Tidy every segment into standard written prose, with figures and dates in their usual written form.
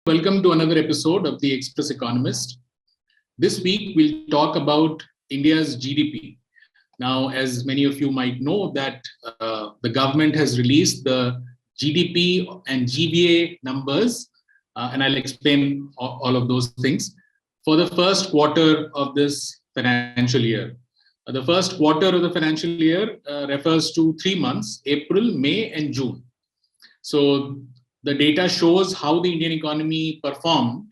Welcome to another episode of the Express Economist. This week, we'll talk about India's GDP. Now, as many of you might know, that the government has released the GDP and GVA numbers, and I'll explain all of those things, for the first quarter of this financial year. The first quarter of the financial year refers to 3 months, April, May, and June. So the data shows how the Indian economy performed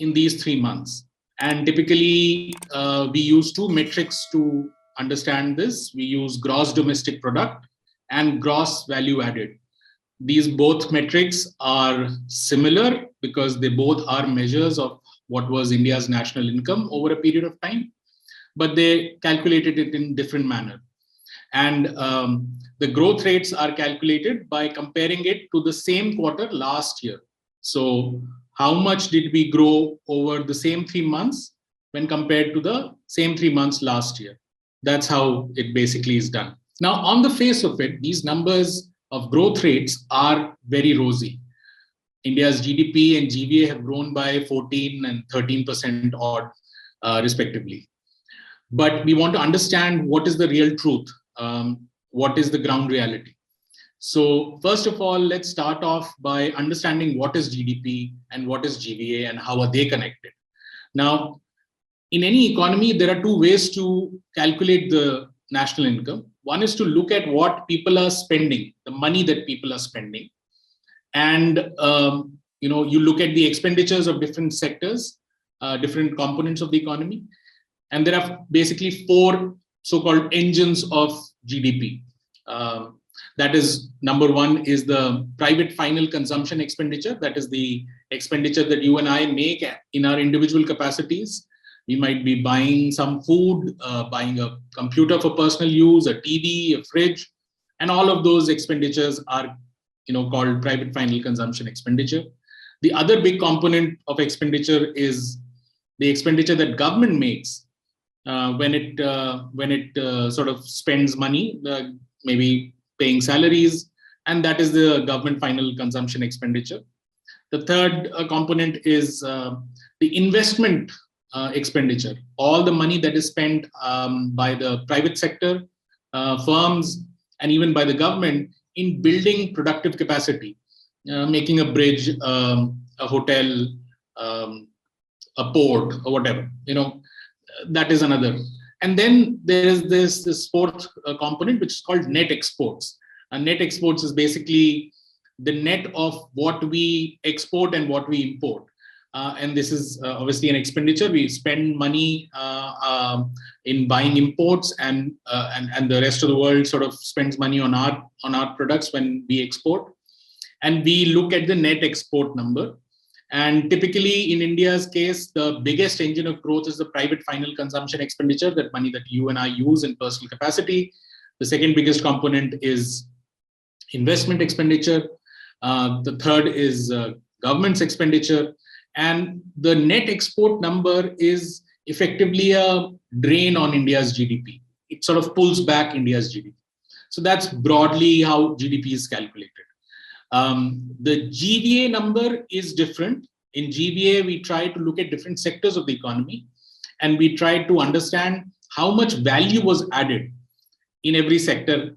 in these 3 months. And typically, we use two metrics to understand this. We use gross domestic product and gross value added. These both metrics are similar because they both are measures of what was India's national income over a period of time, but they calculated it in different manner. And the growth rates are calculated by comparing it to the same quarter last year. So how much did we grow over the same 3 months when compared to the same 3 months last year? That's how it basically is done. Now, on the face of it, these numbers of growth rates are very rosy. India's GDP and GVA have grown by 14 and 13% odd, respectively. But we want to understand what is the real truth. What is the ground reality? So first of all, let's start off by understanding what is GDP and what is GVA and how are they connected. Now, in any economy, there are two ways to calculate the national income. One is to look at what people are spending, the money that people are spending. And you look at the expenditures of different sectors, different components of the economy. And there are basically four so-called engines of GDP. That is, number one is the private final consumption expenditure. That is the expenditure that you and I make in our individual capacities. We might be buying some food, buying a computer for personal use, a TV, a fridge, and all of those expenditures are called private final consumption expenditure. The other big component of expenditure is the expenditure that government makes when it sort of spends money, maybe paying salaries, and that is the government final consumption expenditure. The third component is the investment expenditure, all the money that is spent by the private sector, firms, and even by the government in building productive capacity, making a bridge, a hotel, a port, or whatever, that is another. And then there is this fourth component, which is called net exports. And net exports is basically the net of what we export and what we import. And this is obviously an expenditure. We spend money in buying imports, and the rest of the world sort of spends money on our products when we export. And we look at the net export number. And typically, in India's case, the biggest engine of growth is the private final consumption expenditure, that money that you and I use in personal capacity. The second biggest component is investment expenditure. The third is government's expenditure. And the net export number is effectively a drain on India's GDP. It sort of pulls back India's GDP. So that's broadly how GDP is calculated. The GVA number is different. In GVA, we try to look at different sectors of the economy, and we try to understand how much value was added in every sector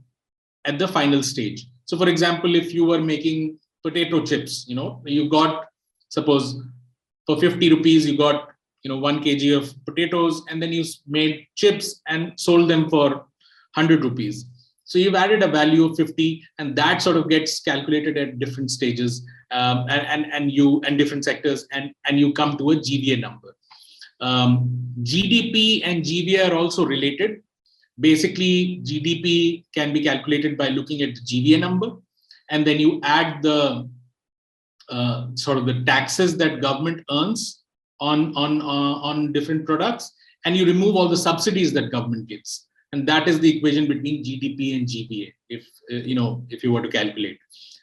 at the final stage. So, for example, if you were making potato chips, you got, suppose, for 50 rupees, you got 1 kg of potatoes, and then you made chips and sold them for 100 rupees. So you've added a value of 50, and that sort of gets calculated at different stages and different sectors, and you come to a GVA number. GDP and GVA are also related. Basically, GDP can be calculated by looking at the GVA number, and then you add the sort of the taxes that government earns on different products, and you remove all the subsidies that government gives. And that is the equation between GDP and GVA, if you were to calculate.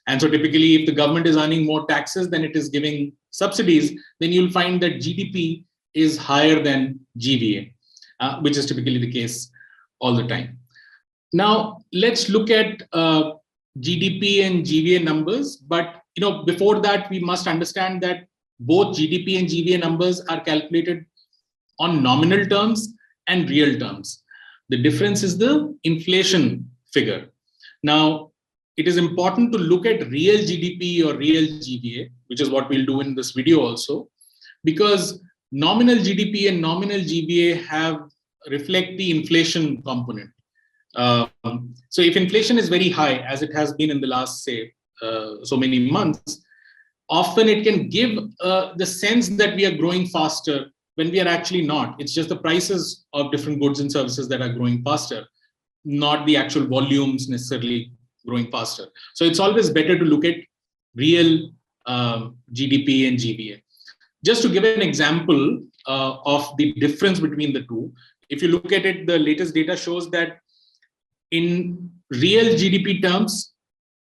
And so typically, if the government is earning more taxes than it is giving subsidies, then you'll find that GDP is higher than GVA, which is typically the case all the time. Now, let's look at GDP and GVA numbers. But before that, we must understand that both GDP and GVA numbers are calculated on nominal terms and real terms. The difference is the inflation figure. Now, it is important to look at real GDP or real GVA, which is what we'll do in this video also, because nominal GDP and nominal GVA reflect the inflation component. So if inflation is very high, as it has been in the last, say, so many months, often it can give the sense that we are growing faster when we are actually not. It's just the prices of different goods and services that are growing faster, not the actual volumes necessarily growing faster. So it's always better to look at real GDP and GVA. Just to give an example of the difference between the two, if you look at it, the latest data shows that in real GDP terms,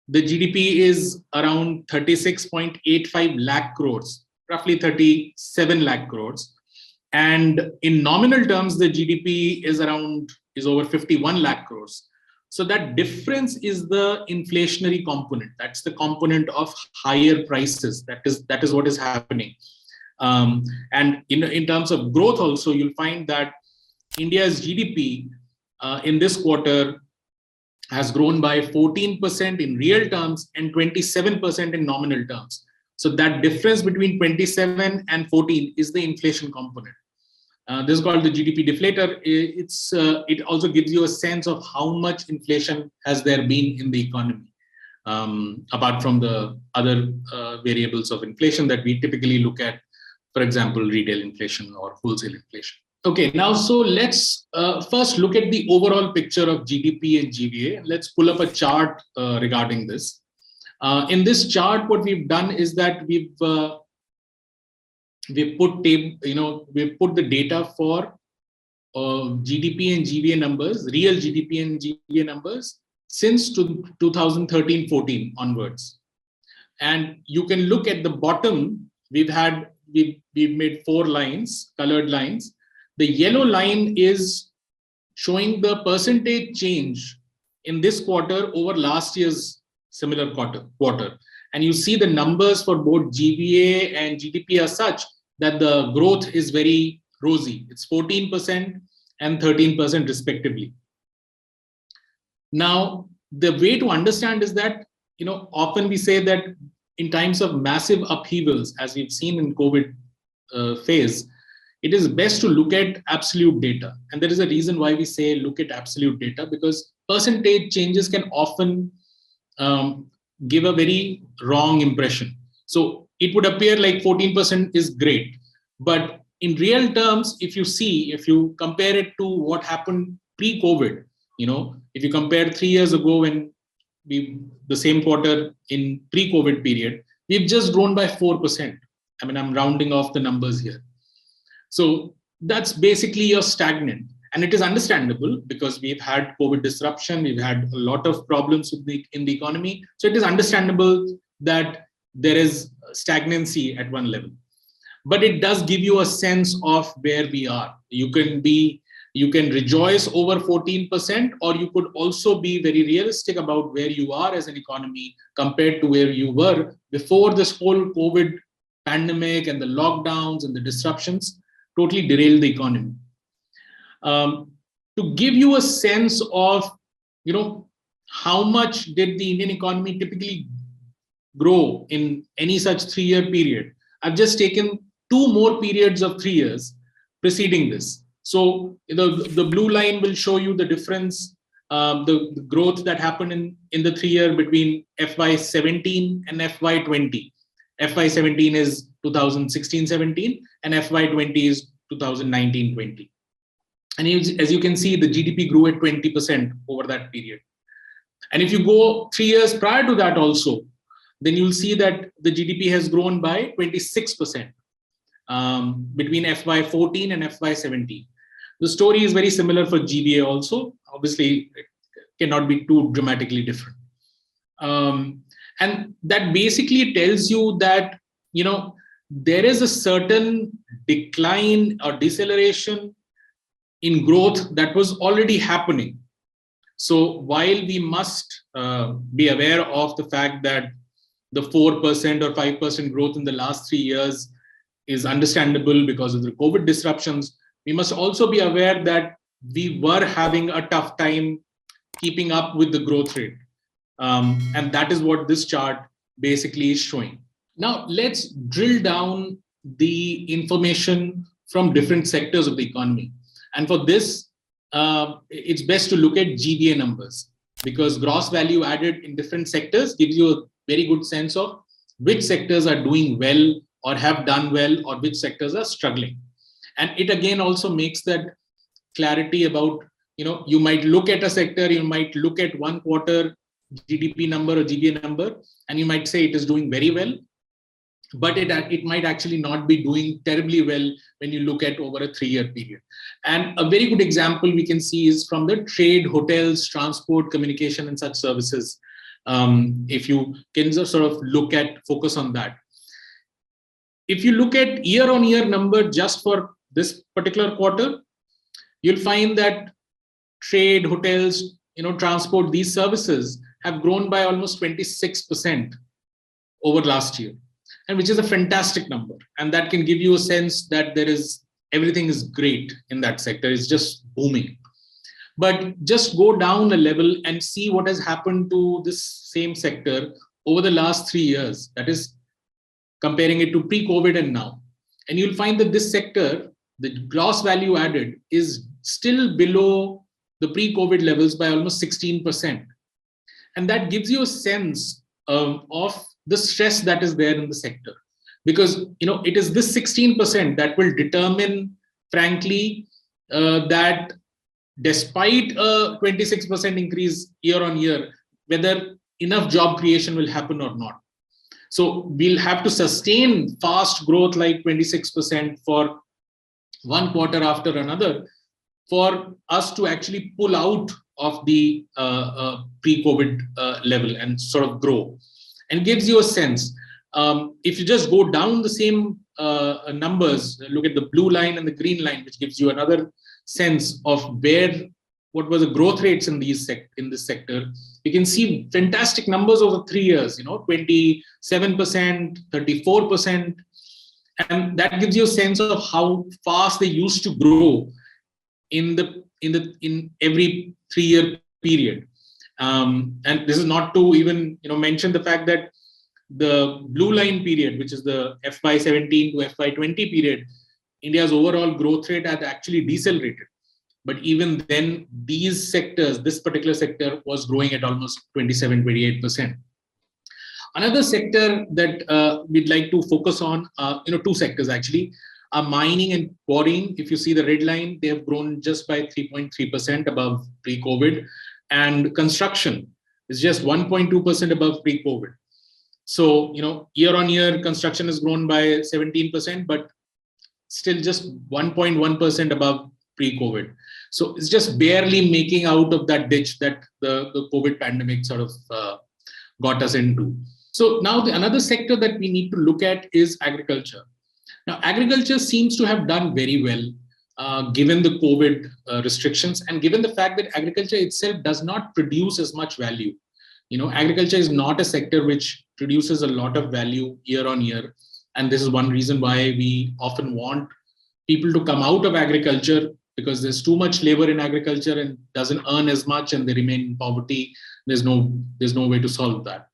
the GDP is around 36.85 lakh crores, roughly 37 lakh crores. And in nominal terms, the GDP is over 51 lakh crores. So that difference is the inflationary component. That's the component of higher prices. That is what is happening. And in terms of growth also, you'll find that India's GDP in this quarter has grown by 14% in real terms and 27% in nominal terms. So that difference between 27 and 14 is the inflation component. This is called the GDP deflator. It also gives you a sense of how much inflation has there been in the economy, apart from the other variables of inflation that we typically look at, for example, retail inflation or wholesale inflation. Okay, now so let's first look at the overall picture of GDP and GVA. Let's pull up a chart regarding this. In this chart, what we've done is that we've put the data for GDP and GVA numbers, real GDP and GVA numbers since 2013-14 onwards. And you can look at the bottom. We've made 4 lines, colored lines. The yellow line is showing the percentage change in this quarter over last year's similar quarter. And you see the numbers for both GVA and GDP are such that the growth is very rosy. It's 14% and 13% respectively. Now, the way to understand is that, often we say that in times of massive upheavals, as we've seen in COVID phase, it is best to look at absolute data. And there is a reason why we say look at absolute data, because percentage changes can often give a very wrong impression. So it would appear like 14% is great. But in real terms, if you compare it to what happened pre-COVID, if you compare 3 years ago when the same quarter in pre-COVID period, we've just grown by 4%. I mean, I'm rounding off the numbers here. So that's basically your stagnant. And it is understandable because we've had COVID disruption. We've had a lot of problems in the economy. So it is understandable that there is stagnancy at one level. But it does give you a sense of where we are. You can rejoice over 14%, or you could also be very realistic about where you are as an economy compared to where you were before this whole COVID pandemic and the lockdowns and the disruptions totally derailed the economy. To give you a sense of, how much did the Indian economy typically grow in any such 3-year period, I've just taken 2 more periods of 3 years preceding this. So the blue line will show you the difference, the growth that happened in the 3-year between FY17 and FY20. FY17 is 2016-17 and FY20 is 2019-20. And as you can see, the GDP grew at 20% over that period. And if you go 3 years prior to that also, then you'll see that the GDP has grown by 26% between FY14 and FY17. The story is very similar for GVA also. Obviously, it cannot be too dramatically different. And that basically tells you that, there is a certain decline or deceleration in growth that was already happening. So while we must be aware of the fact that the 4% or 5% growth in the last 3 years is understandable because of the COVID disruptions. We must also be aware that we were having a tough time keeping up with the growth rate. And that is what this chart basically is showing. Now, let's drill down the information from different sectors of the economy. And for this, it's best to look at GVA numbers, because gross value added in different sectors gives you a very good sense of which sectors are doing well or have done well, or which sectors are struggling. And it again also makes that clarity about, you might look at a sector, you might look at one quarter GDP number or GVA number, and you might say it is doing very well, but it might actually not be doing terribly well when you look at over a 3-year period. And a very good example we can see is from the trade, hotels, transport, communication, and such services. If you can sort of focus on that. If you look at year-on-year number just for this particular quarter, you'll find that trade, hotels, transport, these services have grown by almost 26% over last year, and which is a fantastic number. And that can give you a sense that everything is great in that sector. It's just booming. But just go down a level and see what has happened to this same sector over the last 3 years. That is, comparing it to pre-COVID and now. And you'll find that this sector, the gross value added, is still below the pre-COVID levels by almost 16%. And that gives you a sense of the stress that is there in the sector. Because it is this 16% that will determine, frankly, that despite a 26% increase year on year, whether enough job creation will happen or not. So we'll have to sustain fast growth like 26% for one quarter after another for us to actually pull out of the pre-COVID level and sort of grow. And gives you a sense. If you just go down the same numbers, look at the blue line and the green line, which gives you another sense of what were the growth rates in this sector. You can see fantastic numbers over 3 years, 27%, 34%. And that gives you a sense of how fast they used to grow in every 3-year period. And this is not to even mention the fact that the blue line period, which is the FY17 to FY20 period, India's overall growth rate had actually decelerated. But even then, this particular sector was growing at almost 27, 28%. Another sector that we'd like to focus on, two sectors actually, are mining and quarrying. If you see the red line, they have grown just by 3.3% above pre-COVID. And construction is just 1.2% above pre-COVID. So, year on year, construction has grown by 17%, but still just 1.1% above pre-COVID. So it's just barely making out of that ditch that the COVID pandemic sort of got us into. So now another sector that we need to look at is agriculture. Now, agriculture seems to have done very well given the COVID restrictions, and given the fact that agriculture itself does not produce as much value. Agriculture is not a sector which produces a lot of value year on year. And this is one reason why we often want people to come out of agriculture, because there's too much labor in agriculture and doesn't earn as much and they remain in poverty. There's no way to solve that.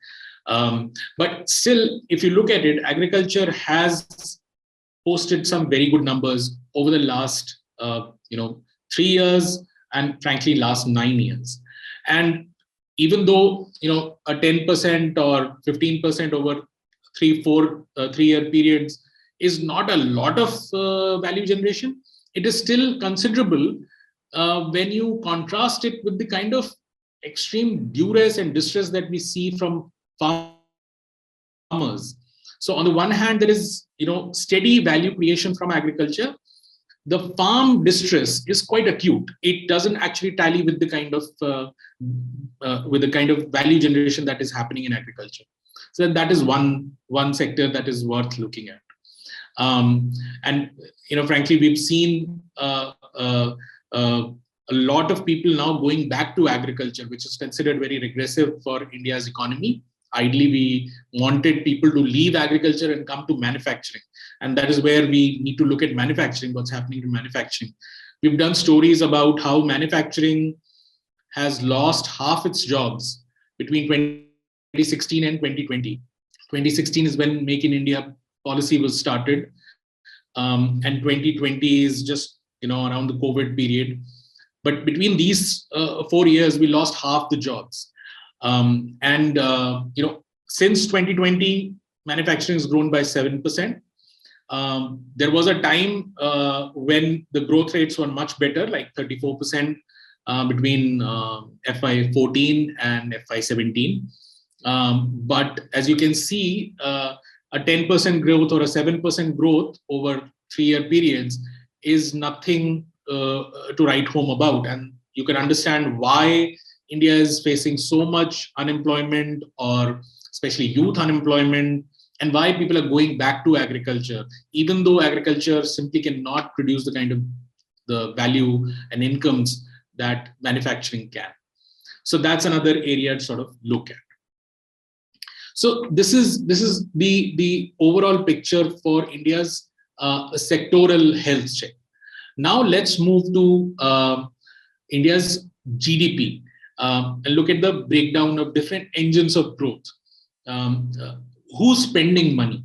But still, if you look at it, agriculture has posted some very good numbers over the last 3 years and frankly last 9 years. And even though a 10% or 15% over 3-4 periods is not a lot of value generation, it is still considerable when you contrast it with the kind of extreme duress and distress that we see from farmers. So on the one hand, there is steady value creation from agriculture. The farm distress is quite acute. It doesn't actually tally with the kind of value generation that is happening in agriculture. So that is one sector that is worth looking at. And frankly, we've seen a lot of people now going back to agriculture, which is considered very regressive for India's economy. Ideally, we wanted people to leave agriculture and come to manufacturing. And that is where we need to look at manufacturing, what's happening to manufacturing. We've done stories about how manufacturing has lost half its jobs between 2016 and 2020. 2016 is when Make in India policy was started. And 2020 is just, around the COVID period. But between these 4 years, we lost half the jobs. Since 2020, manufacturing has grown by 7%. There was a time when the growth rates were much better, like 34% between FY14 and FY17. But as you can see, a 10% growth or a 7% growth over 3-year periods is nothing to write home about. And you can understand why India is facing so much unemployment, or especially youth unemployment, and why people are going back to agriculture, even though agriculture simply cannot produce the kind of the value and incomes that manufacturing can. So that's another area to sort of look at. So this is the overall picture for India's sectoral health check. Now let's move to India's GDP and look at the breakdown of different engines of growth. Who's spending money?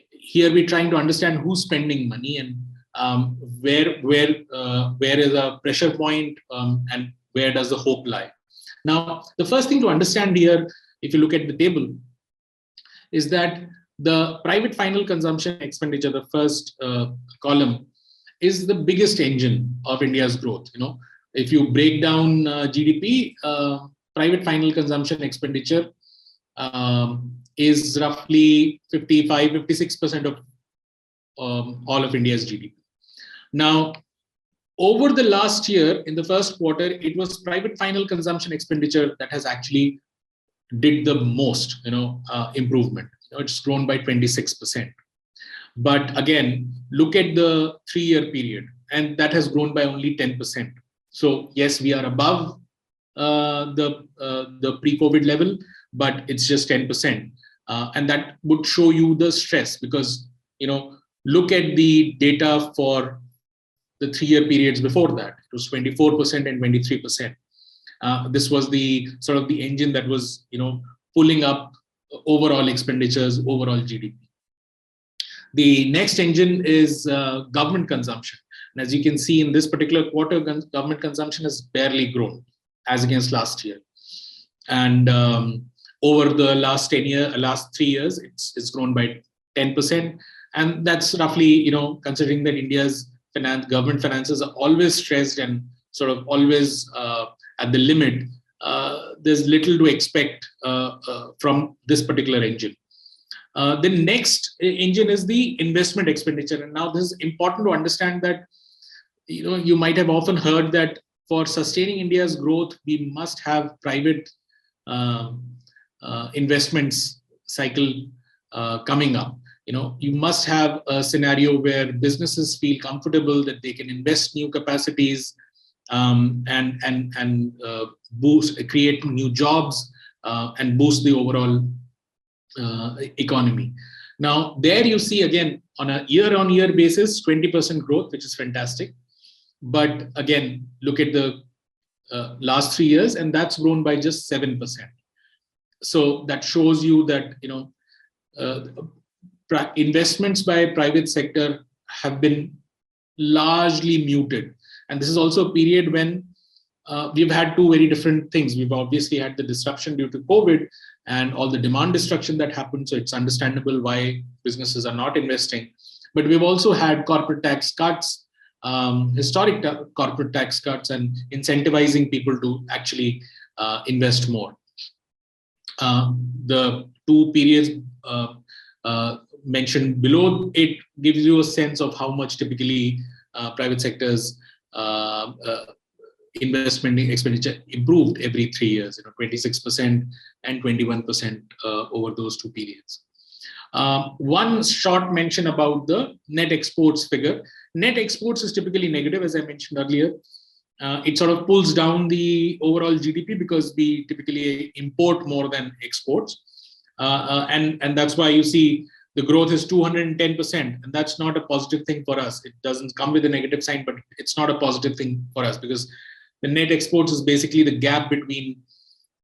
Here we're trying to understand who's spending money and where is a pressure point and where does the hope lie. Now, the first thing to understand here, if you look at the table, is that the private final consumption expenditure, the first column, is the biggest engine of India's growth. If you break down GDP, private final consumption expenditure is roughly 55-56% of all of India's GDP. Now, over the last year, in the first quarter, it was private final consumption expenditure that has actually did the most, improvement. It's grown by 26%. But again, look at the 3-year period, and that has grown by only 10%. So yes, we are above the pre-COVID level, but it's just 10%. And that would show you the stress, because, look at the data for the 3-year periods before that. It was 24% and 23%. This was the sort of the engine that was, pulling up overall expenditures, overall GDP. The next engine is government consumption. And as you can see in this particular quarter, government consumption has barely grown as against last year. And over the last 3 years, it's grown by 10%. And that's roughly, considering that India's government finances are always stressed and sort of always at the limit, there's little to expect from this particular engine. The next engine is the investment expenditure. And now this is important to understand that, you might have often heard that for sustaining India's growth, we must have private investments cycle coming up. You must have a scenario where businesses feel comfortable that they can invest new capacities and create new jobs and boost the overall economy. Now, there you see again on a year-on-year basis, 20% growth, which is fantastic. But again, look at the last 3 years, and that's grown by just 7%. So that shows you that investments by private sector have been largely muted. And this is also a period when we've had two very different things. We've obviously had the disruption due to COVID and all the demand destruction that happened. So it's understandable why businesses are not investing. But we've also had corporate tax cuts, historic corporate tax cuts, and incentivizing people to actually invest more. The two periods mentioned below, it gives you a sense of how much typically private sector's investment expenditure improved every 3 years, 26% and 21% over those two periods. One short mention about the net exports figure. Net exports is typically negative, as I mentioned earlier. It sort of pulls down the overall GDP because we typically import more than exports. And that's why you see the growth is 210%, and that's not a positive thing for us. It doesn't come with a negative sign, but it's not a positive thing for us, because the net exports is basically the gap between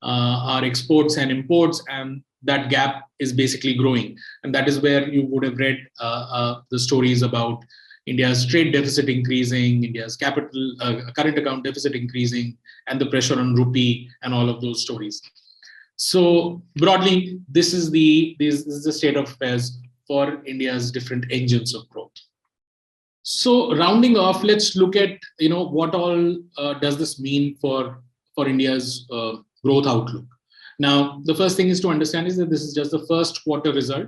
our exports and imports, and that gap is basically growing. And that is where you would have read the stories about India's trade deficit increasing, India's capital current account deficit increasing, and the pressure on rupee, and all of those stories. So broadly, this is the state of affairs for India's different engines of growth. So rounding off, let's look at what all does this mean for India's growth outlook. Now, the first thing is to understand is that this is just the first quarter result.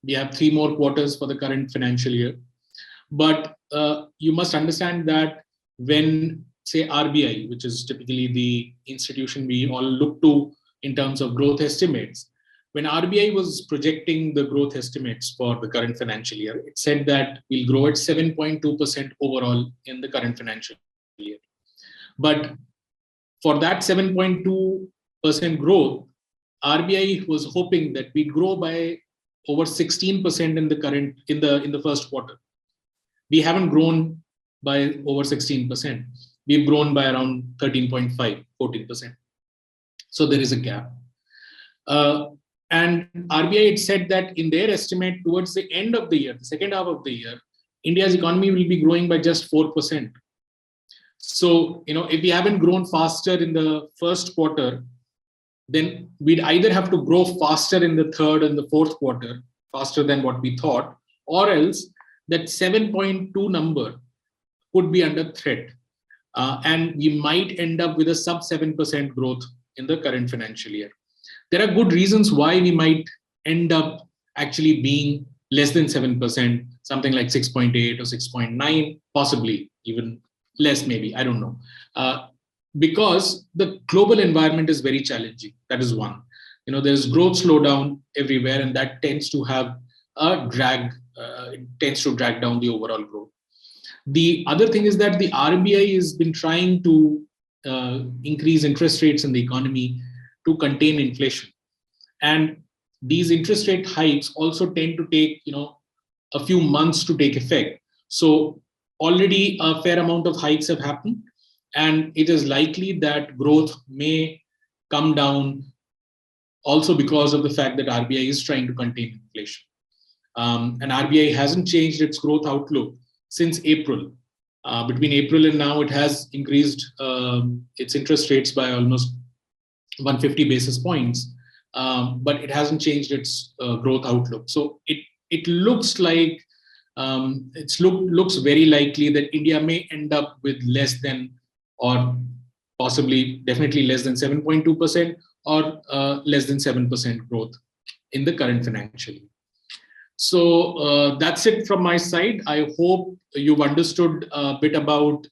We have 3 more quarters for the current financial year, but you must understand that when, say, RBI, which is typically the institution we all look to in terms of growth estimates, when RBI was projecting the growth estimates for the current financial year, it said that we'll grow at 7.2% overall in the current financial year. But for that 7.2% growth, RBI was hoping that we'd grow by over 16% in the first quarter. We haven't grown by over 16%. We've grown by around 13.5, 14%. So there is a gap. And RBI had said that in their estimate, towards the end of the year, the second half of the year, India's economy will be growing by just 4%. So, if we haven't grown faster in the first quarter, then we'd either have to grow faster in the third and the fourth quarter, faster than what we thought, or else that 7.2 number could be under threat. And we might end up with a sub 7% growth in the current financial year. There are good reasons why we might end up actually being less than 7%, something like 6.8 or 6.9, possibly even less, maybe, I don't know. Because the global environment is very challenging. That is one. There's growth slowdown everywhere, and that tends to have a drag, it tends to drag down the overall growth. The other thing is that the RBI has been trying to increase interest rates in the economy to contain inflation. And these interest rate hikes also tend to take, a few months to take effect. So already a fair amount of hikes have happened, and it is likely that growth may come down also because of the fact that RBI is trying to contain inflation. And RBI hasn't changed its growth outlook since April. Between April and now, it has increased its interest rates by almost 150 basis points, but it hasn't changed its growth outlook. So it looks like looks very likely that India may end up with less than, or possibly definitely less than 7.2%, or less than 7% growth in the current financial year. So that's it from my side. I hope you've understood a bit about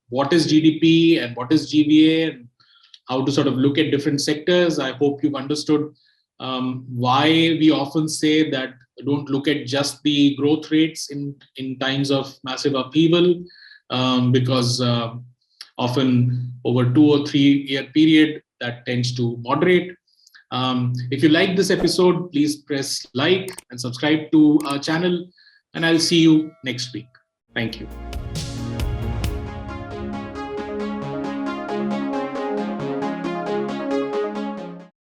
what is GDP and what is GVA, and how to sort of look at different sectors. I hope you've understood why we often say that don't look at just the growth rates in times of massive upheaval, because often over 2 or 3 year period that tends to moderate. If you like this episode, please press like and subscribe to our channel, and I'll see you next week. Thank you.